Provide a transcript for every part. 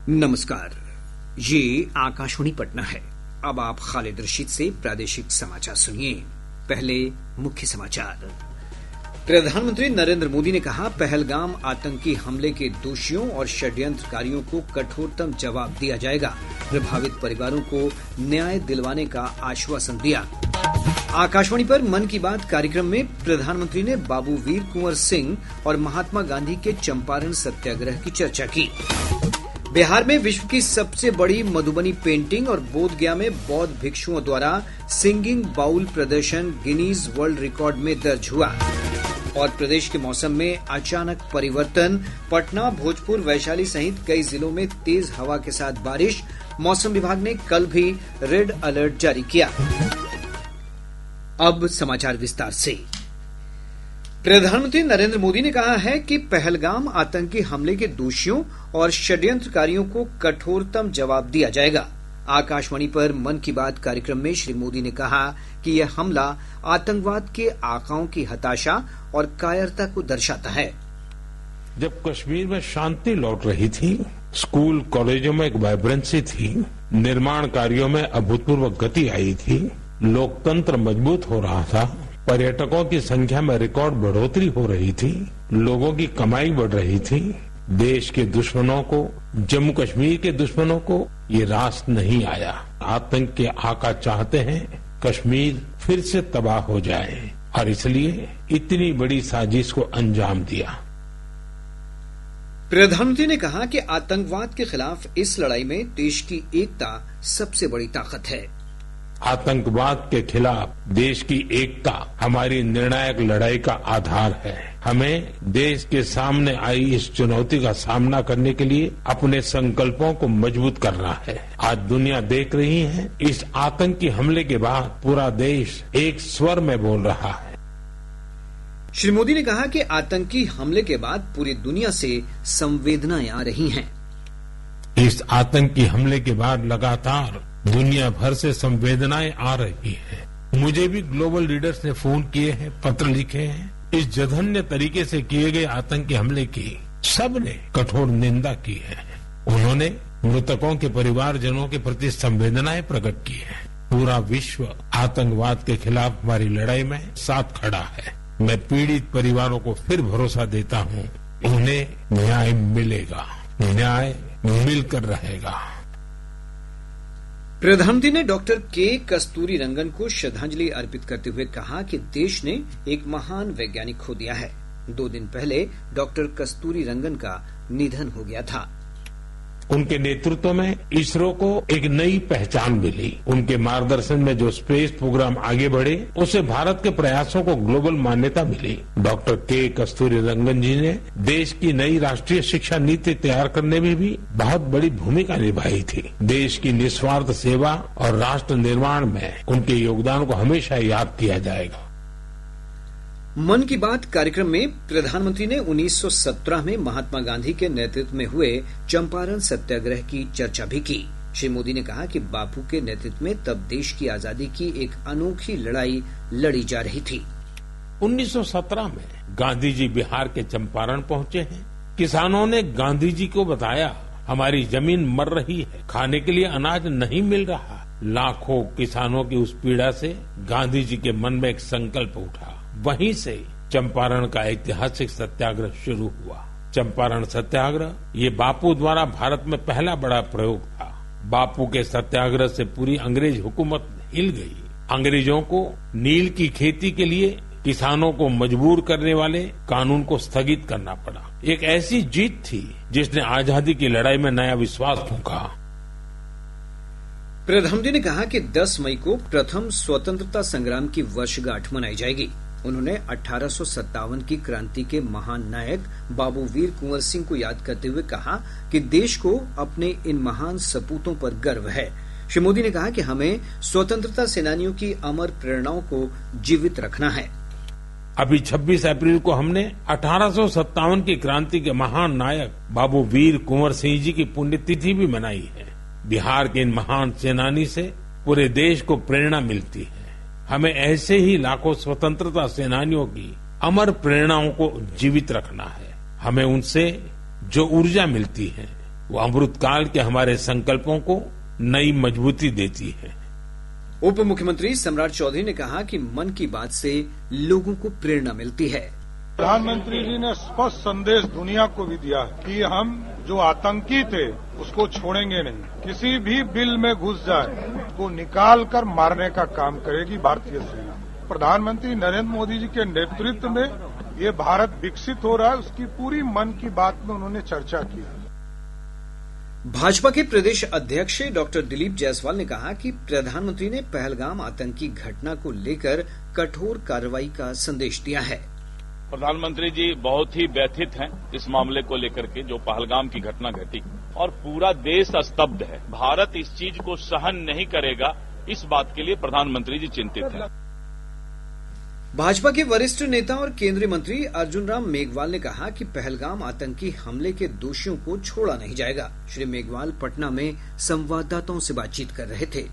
नमस्कार, ये आकाशवाणी पटना है। अब आप खालिद रशीद से प्रादेशिक समाचार सुनिए। पहले मुख्य समाचार। प्रधानमंत्री नरेंद्र मोदी ने कहा, पहलगाम आतंकी हमले के दोषियों और षड्यंत्रकारियों को कठोरतम जवाब दिया जाएगा। प्रभावित परिवारों को न्याय दिलवाने का आश्वासन दिया। आकाशवाणी पर मन की बात कार्यक्रम में प्रधानमंत्री ने बाबू वीर कुंवर सिंह और महात्मा गांधी के चंपारण सत्याग्रह की चर्चा की। बिहार में विश्व की सबसे बड़ी मधुबनी पेंटिंग और बोधगया में बौद्ध भिक्षुओं द्वारा सिंगिंग बाउल प्रदर्शन गिनीज वर्ल्ड रिकॉर्ड में दर्ज हुआ। और प्रदेश के मौसम में अचानक परिवर्तन, पटना, भोजपुर, वैशाली सहित कई जिलों में तेज हवा के साथ बारिश। मौसम विभाग ने कल भी रेड अलर्ट जारी किया। अब समाचार विस्तार से। प्रधानमंत्री नरेंद्र मोदी ने कहा है कि पहलगाम आतंकी हमले के दोषियों और षड्यंत्रकारियों को कठोरतम जवाब दिया जाएगा। आकाशवाणी पर मन की बात कार्यक्रम में श्री मोदी ने कहा कि यह हमला आतंकवाद के आकाओं की हताशा और कायरता को दर्शाता है। जब कश्मीर में शांति लौट रही थी, स्कूल कॉलेजों में एक वाइब्रेंसी थी, निर्माण कार्यों में अभूतपूर्व गति आई थी, लोकतंत्र मजबूत हो रहा था, पर्यटकों की संख्या में रिकॉर्ड बढ़ोतरी हो रही थी, लोगों की कमाई बढ़ रही थी, देश के दुश्मनों को, जम्मू कश्मीर के दुश्मनों को ये रास नहीं आया। आतंक के आका चाहते हैं कश्मीर फिर से तबाह हो जाए और इसलिए इतनी बड़ी साजिश को अंजाम दिया। प्रधानमंत्री ने कहा कि आतंकवाद के खिलाफ इस लड़ाई में देश की एकता सबसे बड़ी ताकत है। आतंकवाद के खिलाफ देश की एकता हमारी निर्णायक लड़ाई का आधार है। हमें देश के सामने आई इस चुनौती का सामना करने के लिए अपने संकल्पों को मजबूत करना है। आज दुनिया देख रही है, इस आतंकी हमले के बाद पूरा देश एक स्वर में बोल रहा है। श्री मोदी ने कहा कि आतंकी हमले के बाद पूरी दुनिया से संवेदनाएं आ रही हैं। इस आतंकी हमले के बाद लगातार दुनिया भर से संवेदनाएं आ रही हैं। मुझे भी ग्लोबल लीडर्स ने फोन किए हैं, पत्र लिखे हैं। इस जघन्य तरीके से किए गए आतंकी हमले की सबने कठोर निंदा की है। उन्होंने मृतकों के परिवारजनों के प्रति संवेदनाएं प्रकट की है। पूरा विश्व आतंकवाद के खिलाफ हमारी लड़ाई में साथ खड़ा है। मैं पीड़ित परिवारों को फिर भरोसा देता हूं, उन्हें न्याय मिलेगा, न्याय मिलकर रहेगा। प्रधानमंत्री ने डॉक्टर के कस्तूरी रंगन को श्रद्धांजलि अर्पित करते हुए कहा कि देश ने एक महान वैज्ञानिक खो दिया है। 2 दिन पहले डॉक्टर कस्तूरी रंगन का निधन हो गया था। उनके नेतृत्व में इसरो को एक नई पहचान मिली। उनके मार्गदर्शन में जो स्पेस प्रोग्राम आगे बढ़े, उससे भारत के प्रयासों को ग्लोबल मान्यता मिली। डॉक्टर के कस्तूरी रंगन जी ने देश की नई राष्ट्रीय शिक्षा नीति तैयार करने में भी बहुत बड़ी भूमिका निभाई थी। देश की निस्वार्थ सेवा और राष्ट्र निर्माण में उनके योगदान को हमेशा याद किया जाएगा। मन की बात कार्यक्रम में प्रधानमंत्री ने 1917 में महात्मा गांधी के नेतृत्व में हुए चंपारण सत्याग्रह की चर्चा भी की। श्री मोदी ने कहा कि बापू के नेतृत्व में तब देश की आजादी की एक अनोखी लड़ाई लड़ी जा रही थी। 1917 में गांधी जी बिहार के चंपारण पहुंचे हैं। किसानों ने गांधी जी को बताया, हमारी जमीन मर रही है, खाने के लिए अनाज नहीं मिल रहा। लाखों किसानों की उस पीड़ा से गांधी जी के मन में एक संकल्प उठा। वहीं से चंपारण का ऐतिहासिक सत्याग्रह शुरू हुआ। चंपारण सत्याग्रह ये बापू द्वारा भारत में पहला बड़ा प्रयोग था। बापू के सत्याग्रह से पूरी अंग्रेज हुकूमत हिल गई। अंग्रेजों को नील की खेती के लिए किसानों को मजबूर करने वाले कानून को स्थगित करना पड़ा। एक ऐसी जीत थी जिसने आजादी की लड़ाई में नया विश्वास फूंका। प्रधानमंत्री ने कहा कि 10 मई को प्रथम स्वतंत्रता संग्राम की वर्षगांठ मनाई जाएगी। उन्होंने 1857 की क्रांति के महान नायक बाबू वीर कुंवर सिंह को याद करते हुए कहा कि देश को अपने इन महान सपूतों पर गर्व है। श्री मोदी ने कहा कि हमें स्वतंत्रता सेनानियों की अमर प्रेरणाओं को जीवित रखना है। अभी 26 अप्रैल को हमने 1857 की क्रांति के महान नायक बाबू वीर कुंवर सिंह जी की पुण्यतिथि भी मनाई है। बिहार के इन महान सेनानी से पूरे देश को प्रेरणा मिलती है। हमें ऐसे ही लाखों स्वतंत्रता सेनानियों की अमर प्रेरणाओं को जीवित रखना है। हमें उनसे जो ऊर्जा मिलती है, वो अमृतकाल के हमारे संकल्पों को नई मजबूती देती है। उप मुख्यमंत्री सम्राट चौधरी ने कहा कि मन की बात से लोगों को प्रेरणा मिलती है। प्रधानमंत्री जी ने स्पष्ट संदेश दुनिया को भी दिया है कि हम जो आतंकी थे उसको छोड़ेंगे नहीं। किसी भी बिल में घुस जाए तो निकाल कर मारने का काम करेगी भारतीय सेना। प्रधानमंत्री नरेंद्र मोदी जी के नेतृत्व में ये भारत विकसित हो रहा है, उसकी पूरी मन की बात में उन्होंने चर्चा की। भाजपा के प्रदेश अध्यक्ष डॉक्टर दिलीप जायसवाल ने कहा कि प्रधानमंत्री ने पहलगाम आतंकी घटना को लेकर कठोर कार्रवाई का संदेश दिया है। प्रधानमंत्री जी बहुत ही व्यथित हैं इस मामले को लेकर के, जो पहलगाम की घटना घटी और पूरा देश स्तब्ध है। भारत इस चीज को सहन नहीं करेगा, इस बात के लिए प्रधानमंत्री जी चिंतित हैं। भाजपा के वरिष्ठ नेता और केंद्रीय मंत्री अर्जुन राम मेघवाल ने कहा कि पहलगाम आतंकी हमले के दोषियों को छोड़ा नहीं जाएगा। श्री मेघवाल पटना में संवाददाताओं से बातचीत कर रहे थे।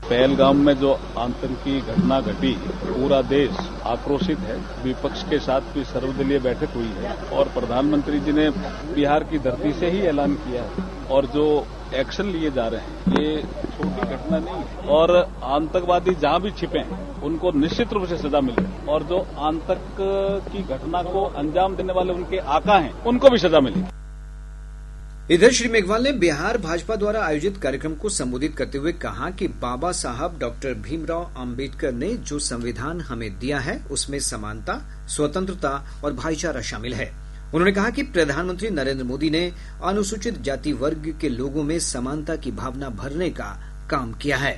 पहलगाम में जो आतंकी घटना घटी, पूरा देश आक्रोशित है। विपक्ष के साथ भी सर्वदलीय बैठक हुई है और प्रधानमंत्री जी ने बिहार की धरती से ही ऐलान किया है और जो एक्शन लिए जा रहे हैं ये छोटी घटना नहीं है और आतंकवादी जहां भी छिपे हैं उनको निश्चित रूप से सजा मिले और जो आतंक की घटना को अंजाम देने वाले उनके आका हैं उनको भी सजा मिले। इधर श्री मेघवाल ने बिहार भाजपा द्वारा आयोजित कार्यक्रम को संबोधित करते हुए कहा कि बाबा साहब डॉक्टर भीमराव अंबेडकर ने जो संविधान हमें दिया है उसमें समानता, स्वतंत्रता और भाईचारा शामिल है। उन्होंने कहा कि प्रधानमंत्री नरेंद्र मोदी ने अनुसूचित जाति वर्ग के लोगों में समानता की भावना भरने का काम किया है।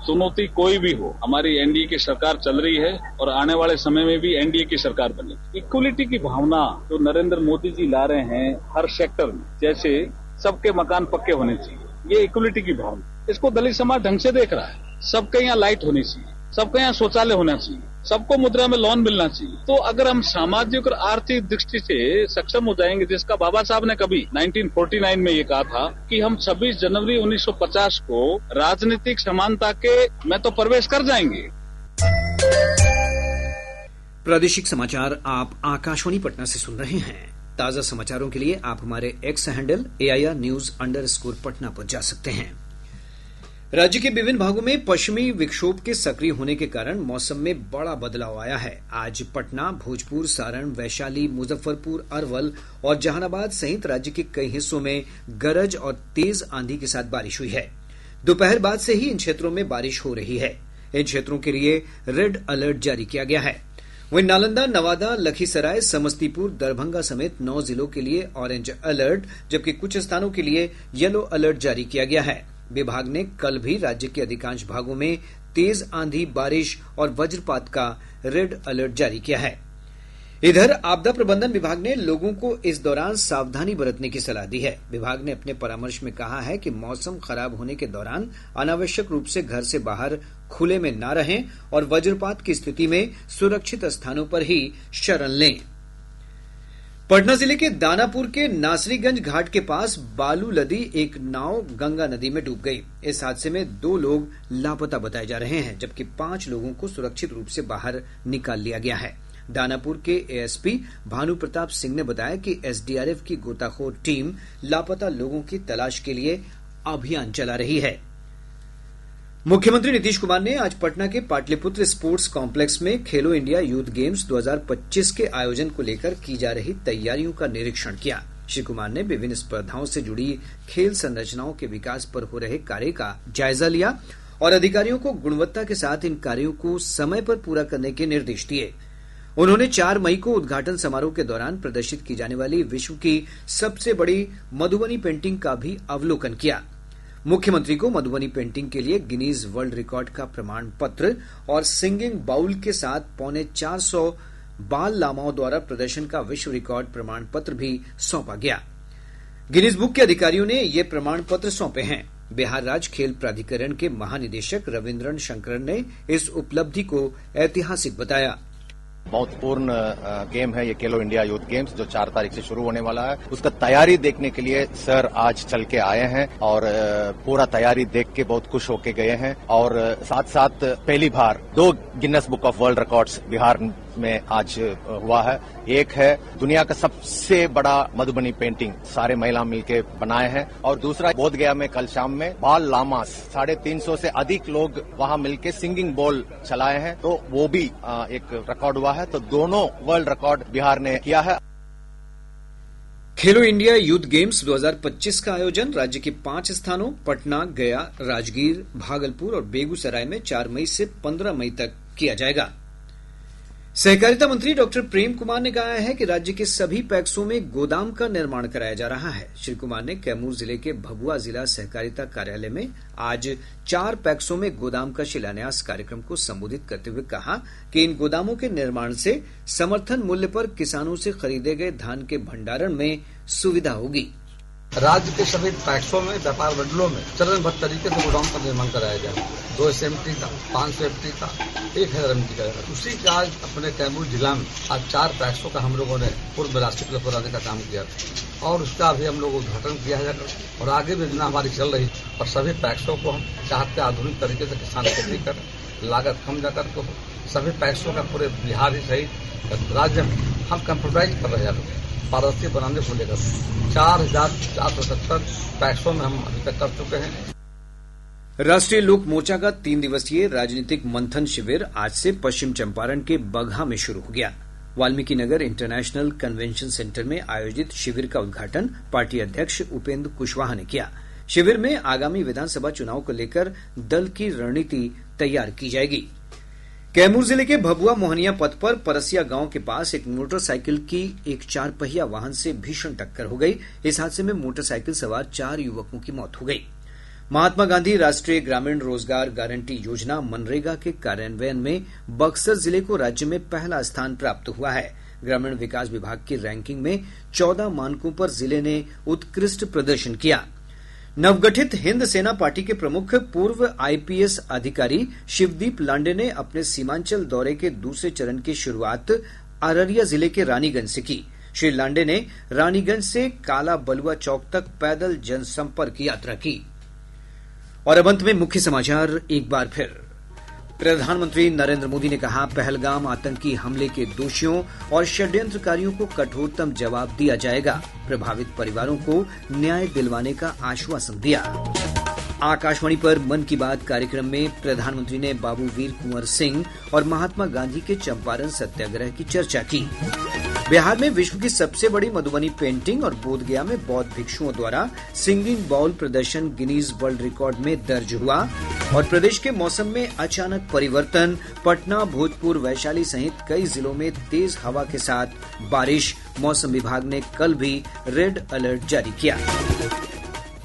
चुनौती कोई भी हो, हमारी एनडीए की सरकार चल रही है और आने वाले समय में भी एनडीए की सरकार बनेगी। इक्वलिटी की भावना जो नरेंद्र मोदी जी ला रहे हैं हर सेक्टर में, जैसे सबके मकान पक्के होने चाहिए, ये इक्वलिटी की भावना, इसको दलित समाज ढंग से देख रहा है। सबके यहाँ लाइट होनी चाहिए, सबके यहाँ शौचालय होना चाहिए, सबको मुद्रा में लोन मिलना चाहिए। तो अगर हम सामाजिक और आर्थिक दृष्टि से सक्षम हो जाएंगे, जिसका बाबा साहब ने कभी 1949 में ये कहा था कि हम 26 जनवरी 1950 को राजनीतिक समानता के में तो प्रवेश कर जाएंगे। प्रादेशिक समाचार आप आकाशवाणी पटना से सुन रहे हैं। ताजा समाचारों के लिए आप हमारे एक्स हैंडल AIR_News पटना पर जा सकते हैं। राज्य के विभिन्न भागों में पश्चिमी विक्षोभ के सक्रिय होने के कारण मौसम में बड़ा बदलाव आया है। आज पटना, भोजपुर, सारण, वैशाली, मुजफ्फरपुर, अरवल और जहानाबाद सहित राज्य के कई हिस्सों में गरज और तेज आंधी के साथ बारिश हुई है। दोपहर बाद से ही इन क्षेत्रों में बारिश हो रही है। इन क्षेत्रों के लिए रेड अलर्ट जारी किया गया है। वहीं नालंदा, नवादा, लखीसराय, समस्तीपुर, दरभंगा समेत 9 जिलों के लिए ऑरेंज अलर्ट, जबकि कुछ स्थानों के लिए येलो अलर्ट जारी किया गया है। विभाग ने कल भी राज्य के अधिकांश भागों में तेज आंधी, बारिश और वज्रपात का रेड अलर्ट जारी किया है। इधर आपदा प्रबंधन विभाग ने लोगों को इस दौरान सावधानी बरतने की सलाह दी है। विभाग ने अपने परामर्श में कहा है कि मौसम खराब होने के दौरान अनावश्यक रूप से घर से बाहर खुले में न रहें और वज्रपात की स्थिति में सुरक्षित स्थानों पर ही शरण लें। पटना जिले के दानापुर के नासरीगंज घाट के पास बालू लदी एक नाव गंगा नदी में डूब गई। इस हादसे में 2 लोग लापता बताए जा रहे हैं, जबकि 5 लोगों को सुरक्षित रूप से बाहर निकाल लिया गया है। दानापुर के ASP भानु प्रताप सिंह ने बताया कि SDRF की गोताखोर टीम लापता लोगों की तलाश के लिए अभियान चला रही है। मुख्यमंत्री नीतीश कुमार ने आज पटना के पाटलिपुत्र स्पोर्ट्स कॉम्प्लेक्स में खेलो इंडिया यूथ गेम्स 2025 के आयोजन को लेकर की जा रही तैयारियों का निरीक्षण किया। श्री कुमार ने विभिन्न स्पर्धाओं से जुड़ी खेल संरचनाओं के विकास पर हो रहे कार्य का जायजा लिया और अधिकारियों को गुणवत्ता के साथ इन कार्यों को समय पर पूरा करने के निर्देश दिए। उन्होंने 4 मई को उद्घाटन समारोह के दौरान प्रदर्शित की जाने वाली विश्व की सबसे बड़ी मधुबनी पेंटिंग का भी अवलोकन किया। मुख्यमंत्री को मधुबनी पेंटिंग के लिए गिनीज वर्ल्ड रिकॉर्ड का प्रमाण पत्र और सिंगिंग बाउल के साथ 450 बाल लामाओं द्वारा प्रदर्शन का विश्व रिकॉर्ड प्रमाण पत्र भी सौंपा गया। गिनीज बुक के अधिकारियों ने ये प्रमाण पत्र सौंपे हैं। बिहार राज्य खेल प्राधिकरण के महानिदेशक रविन्द्रन शंकरन ने इस उपलब्धि को ऐतिहासिक बताया। महत्वपूर्ण गेम है ये खेलो इंडिया यूथ गेम्स, जो 4 तारीख से शुरू होने वाला है। उसका तैयारी देखने के लिए सर आज चल के आए हैं और पूरा तैयारी देख के बहुत खुश होके गए हैं। और साथ साथ पहली बार 2 Guinness book of world records Bihar में आज हुआ है। एक है दुनिया का सबसे बड़ा मधुबनी पेंटिंग सारे महिला मिलकर बनाए हैं, और दूसरा बोधगया में कल शाम में बाल लामास 350 से अधिक लोग वहां मिलकर सिंगिंग बॉल चलाए हैं, तो वो भी एक रिकॉर्ड हुआ है। तो दोनों वर्ल्ड रिकॉर्ड बिहार ने किया है। खेलो इंडिया यूथ गेम्स 2025 का आयोजन राज्य के 5 स्थानों पटना, गया, राजगीर, भागलपुर और बेगूसराय में 4 मई से 15 मई तक किया जाएगा। सहकारिता मंत्री डॉक्टर प्रेम कुमार ने कहा है कि राज्य के सभी पैक्सों में गोदाम का निर्माण कराया जा रहा है। श्री कुमार ने कैमूर जिले के भभुआ जिला सहकारिता कार्यालय में आज 4 पैक्सों में गोदाम का शिलान्यास कार्यक्रम को संबोधित करते हुए कहा कि इन गोदामों के निर्माण से समर्थन मूल्य पर किसानों से खरीदे गए धान के भंडारण में सुविधा होगी। राज्य के सभी पैक्सों में, व्यापार मंडलों में चरणबद्ध तरीके से गोदाम का निर्माण कराया जाए। 2 SMT का, 500 FT का, 1000 MT का। उसी का आज अपने कैमूर जिला में आज 4 पैक्सों का हम लोगों ने पूर्व में राष्ट्रीय क्लब बनाने का काम किया था, और उसका अभी हम लोग उद्घाटन किया जाएगा, और आगे भी योजना हमारी चल रही है। और सभी पैक्सों को हम चाहते आधुनिक तरीके से किसान खेती कर, लागत कम जाकर को सभी पैक्सों का पूरे बिहार ही सहित राज्य में हम कंप्यूटराइज कर रहे हैं, पारदर्शी बनाने को लेकर 4470 पैक्सों में हम अभी तक कर चुके हैं। राष्ट्रीय लोक मोर्चा का 3 दिवसीय राजनीतिक मंथन शिविर आज से पश्चिम चंपारण के बगहा में शुरू हो गया। Valmiki Nagar international convention centre में आयोजित शिविर का उद्घाटन पार्टी अध्यक्ष उपेंद्र कुशवाहा ने किया। शिविर में आगामी विधानसभा चुनाव को लेकर दल की रणनीति तैयार की जाएगी। कैमूर जिले के भभुआ मोहनिया पथ पर परसिया गांव के पास एक मोटरसाइकिल की एक 4 पहिया वाहन से भीषण टक्कर हो गई। इस हादसे में मोटरसाइकिल सवार 4 युवकों की मौत हो गई। महात्मा गांधी राष्ट्रीय ग्रामीण रोजगार गारंटी योजना मनरेगा के कार्यान्वयन में बक्सर जिले को राज्य में पहला स्थान प्राप्त हुआ है। ग्रामीण विकास विभाग की रैंकिंग में 14 मानकों पर जिले ने उत्कृष्ट प्रदर्शन किया। नवगठित हिंद सेना पार्टी के प्रमुख पूर्व IPS अधिकारी शिवदीप लांडे ने अपने सीमांचल दौरे के दूसरे चरण की शुरुआत अररिया जिले के रानीगंज से की। श्री लांडे ने रानीगंज से काला बलुआ चौक तक पैदल जनसंपर्क यात्रा की। और अब अंत में मुख्य समाचार एक बार फिर। प्रधानमंत्री नरेंद्र मोदी ने कहा, पहलगाम आतंकी हमले के दोषियों और षड्यंत्रकारियों को कठोरतम जवाब दिया जाएगा। प्रभावित परिवारों को न्याय दिलवाने का आश्वासन दिया। आकाशवाणी पर मन की बात कार्यक्रम में प्रधानमंत्री ने बाबू वीर कुंवर सिंह और महात्मा गांधी के चंपारण सत्याग्रह की चर्चा की। बिहार में विश्व की सबसे बड़ी मधुबनी पेंटिंग और बोधगया में बौद्ध भिक्षुओं द्वारा सिंगिंग बाउल प्रदर्शन गिनीज वर्ल्ड रिकॉर्ड में दर्ज हुआ। और प्रदेश के मौसम में अचानक परिवर्तन, पटना, भोजपुर, वैशाली सहित कई जिलों में तेज हवा के साथ बारिश। मौसम विभाग ने कल भी रेड अलर्ट जारी किया।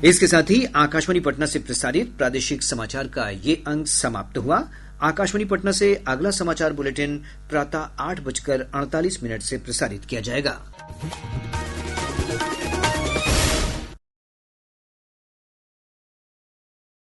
इसके साथ ही आकाशवाणी पटना से प्रसारित प्रादेशिक समाचार का ये अंक समाप्त हुआ। आकाशवाणी पटना से अगला समाचार बुलेटिन प्रातः 8:48 से प्रसारित किया जाएगा।